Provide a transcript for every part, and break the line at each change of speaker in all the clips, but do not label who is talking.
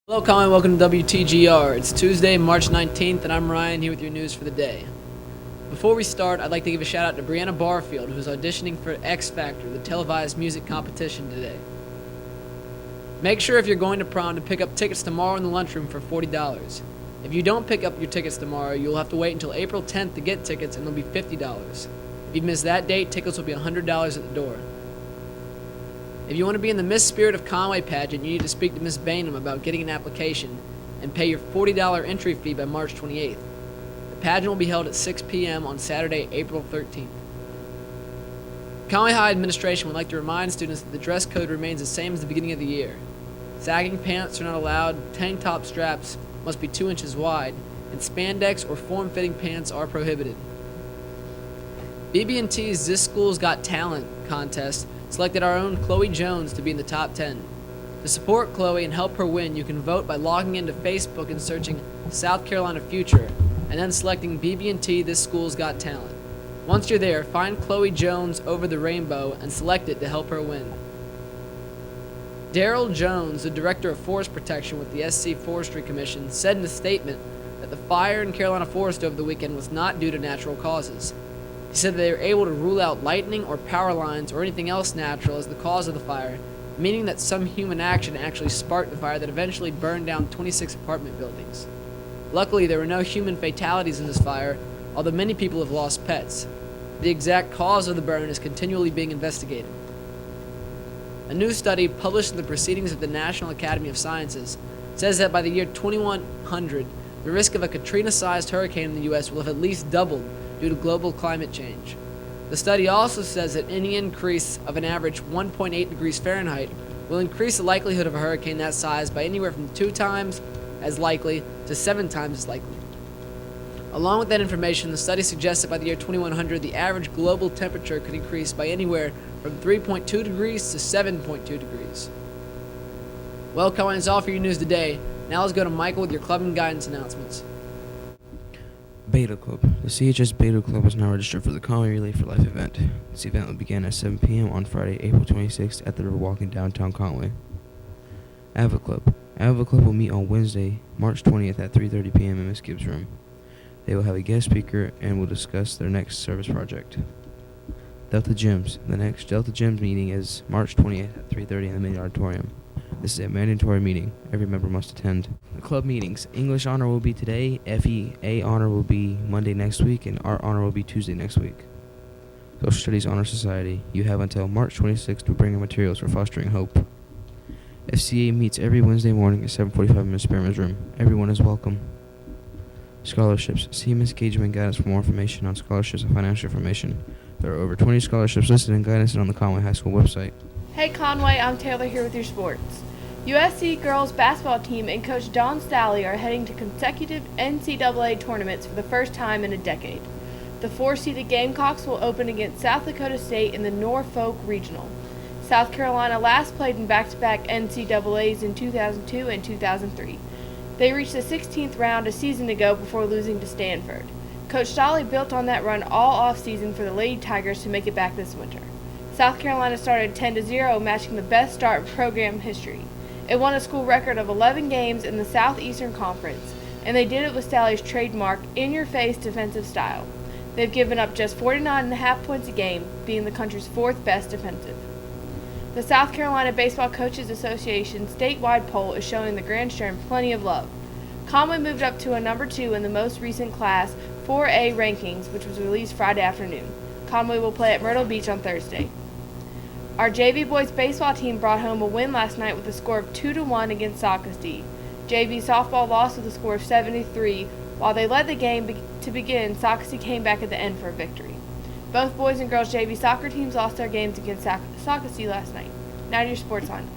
Hello, Conway. Welcome to Wtgr. It's Tuesday, March 19th, and I'm Ryan here with your news for the day. Before we start, I'd like to give a shout out to Brianna Barfield, who's auditioning for X Factor, the televised music competition today. Make sure if you're going to prom to pick up tickets tomorrow in the lunchroom for $40. If you don't pick up your tickets tomorrow, you'll have to wait until April 10th to get tickets, and they'll be $50. If you miss that date, tickets will be $100 at the door. If you want to be in the Miss Spirit of Conway pageant, you need to speak to Miss Bainham about getting an application and pay your $40 entry fee by March 28th. The pageant will be held at 6 p.m. on Saturday, April 13th. Conway High administration would like to remind students that the dress code remains the same as the beginning of the year. Sagging pants are not allowed, tank top straps must be 2 inches wide, and spandex or form-fitting pants are prohibited. BB&T's This School's Got Talent contest selected our own Chloe Jones to be in the top 10. To support Chloe and help her win, you can vote by logging into Facebook and searching South Carolina Future, and then selecting BB&T This School's Got Talent. Once you're there, find Chloe Jones over the rainbow and select it to help her win. Daryl Jones, the Director of Forest Protection with the SC Forestry Commission, said in a statement that the fire in Carolina Forest over the weekend was not due to natural causes. He said they were able to rule out lightning or power lines or anything else natural as the cause of the fire, meaning that some human action actually sparked the fire that eventually burned down 26 apartment buildings. Luckily, there were no human fatalities in this fire, although many people have lost pets. The exact cause of the burn is continually being investigated. A new study published in the Proceedings of the National Academy of Sciences says that by the year 2100, the risk of a Katrina-sized hurricane in the U.S. will have at least doubled due to global climate change. The study also says that any increase of an average 1.8 degrees Fahrenheit will increase the likelihood of a hurricane that size by anywhere from 2 times as likely to 7 times as likely. Along with that information, the study suggests that by the year 2100, the average global temperature could increase by anywhere from 3.2 degrees to 7.2 degrees. Well, Conway, that's all for your news today. Now let's go to Michael with your club and guidance announcements.
Beta Club. The CHS Beta Club is now registered for the Conway Relay for Life event. This event will begin at 7 p.m. on Friday, April 26th at the Riverwalk in downtown Conway. Ava Club. Ava Club will meet on Wednesday, March 20th at 3:30 p.m. in Ms. Gibbs' room. They will have a guest speaker and will discuss their next service project. Delta Gyms. The next Delta Gyms meeting is March 20th at 3:30 in the main auditorium. This is a mandatory meeting. Every member must attend. The club meetings. English Honor will be today, FEA Honor will be Monday next week, and Art Honor will be Tuesday next week. Social Studies Honor Society. You have until March 26th to bring in materials for fostering hope. FCA meets every Wednesday morning at 7:45 in Ms. Spearman's room. Everyone is welcome. Scholarships. See Ms. Gageman Guidance for more information on scholarships and financial information. There are over 20 scholarships listed in guidance and on the Conway High School website.
Hey Conway, I'm Taylor here with your sports. USC girls basketball team and coach Don Staley are heading to consecutive NCAA tournaments for the first time in a decade. The 4-seeded Gamecocks will open against South Dakota State in the Norfolk Regional. South Carolina last played in back-to-back NCAAs in 2002 and 2003. They reached the 16th round a season ago before losing to Stanford. Coach Staley built on that run all offseason for the Lady Tigers to make it back this winter. South Carolina started 10-0, matching the best start in program history. It won a school record of 11 games in the Southeastern Conference, and they did it with Staley's trademark in-your-face defensive style. They've given up just 49.5 points a game, being the country's 4th best defensive. The South Carolina Baseball Coaches Association statewide poll is showing the Grandstern plenty of love. Conway moved up to a number 2 in the most recent Class 4A rankings, which was released Friday afternoon. Conway will play at Myrtle Beach on Thursday. Our JV boys baseball team brought home a win last night with a score of 2-1 against Socastee. JV softball lost with a score of 7-3. While they led the game to begin, Socastee came back at the end for a victory. Both boys and girls JV soccer teams lost their games against Socastee last night. Now to your sports line.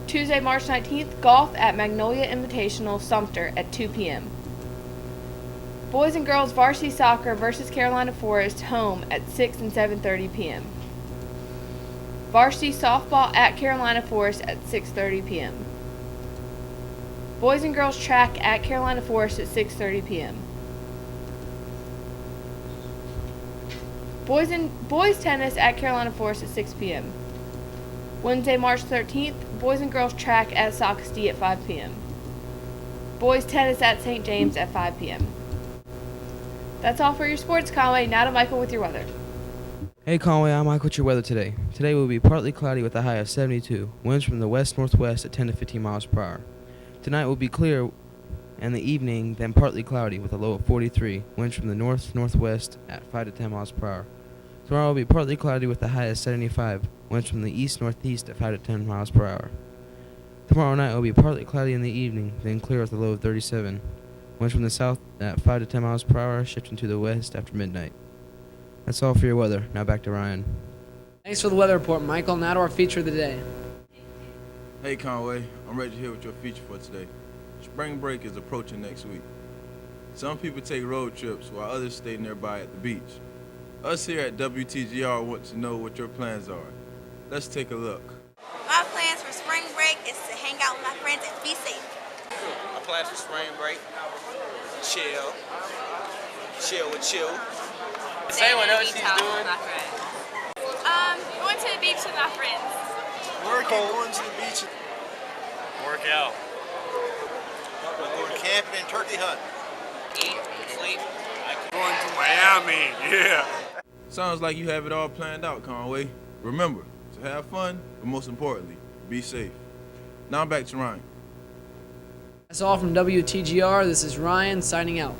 Tuesday, March 19th, golf at Magnolia Invitational Sumter at 2 p.m. Boys and girls varsity soccer versus Carolina Forest home at 6 and 7:30 p.m. Varsity softball at Carolina Forest at 6:30 p.m. Boys and girls track at Carolina Forest at 6:30 p.m. Boys tennis at Carolina Forest at 6 p.m. Wednesday, March 13th, boys and girls track at Sockasty at 5 p.m. Boys tennis at St. James at 5 p.m. That's all for your sports, Conway. Now to Michael with your weather.
Hey Conway, I'm Mike with your weather today. Today will be partly cloudy with a high of 72. Winds from the west-northwest at 10 to 15 miles per hour. Tonight will be clear and the evening, then partly cloudy with a low of 43. Winds from the north-northwest at 5 to 10 miles per hour. Tomorrow will be partly cloudy with a high of 75. Winds from the east-northeast at 5 to 10 miles per hour. Tomorrow night will be partly cloudy in the evening, then clear with a low of 37. Winds from the south at 5 to 10 miles per hour, shifting to the west after midnight. That's all for your weather. Now back to Ryan.
Thanks for the weather report, Michael. Now to our feature of the day.
Hey Conway, I'm ready to hear what your feature for today. Spring break is approaching next week. Some people take road trips while others stay nearby at the beach. Us here at Wtgr want to know what your plans are. Let's take a look.
My plans for spring break is to hang out with my friends and be safe.
My plans for spring break, chill with.
Say what else she's doing.
Going to the beach with my friends.
Going to the beach.
Work out.
Going camping and turkey hunting.
Eat, sleep.
Going to Miami, yeah.
Sounds like you have it all planned out, Conway. Remember to have fun, but most importantly, be safe. Now back to Ryan.
That's all from WTGR. This is Ryan signing out.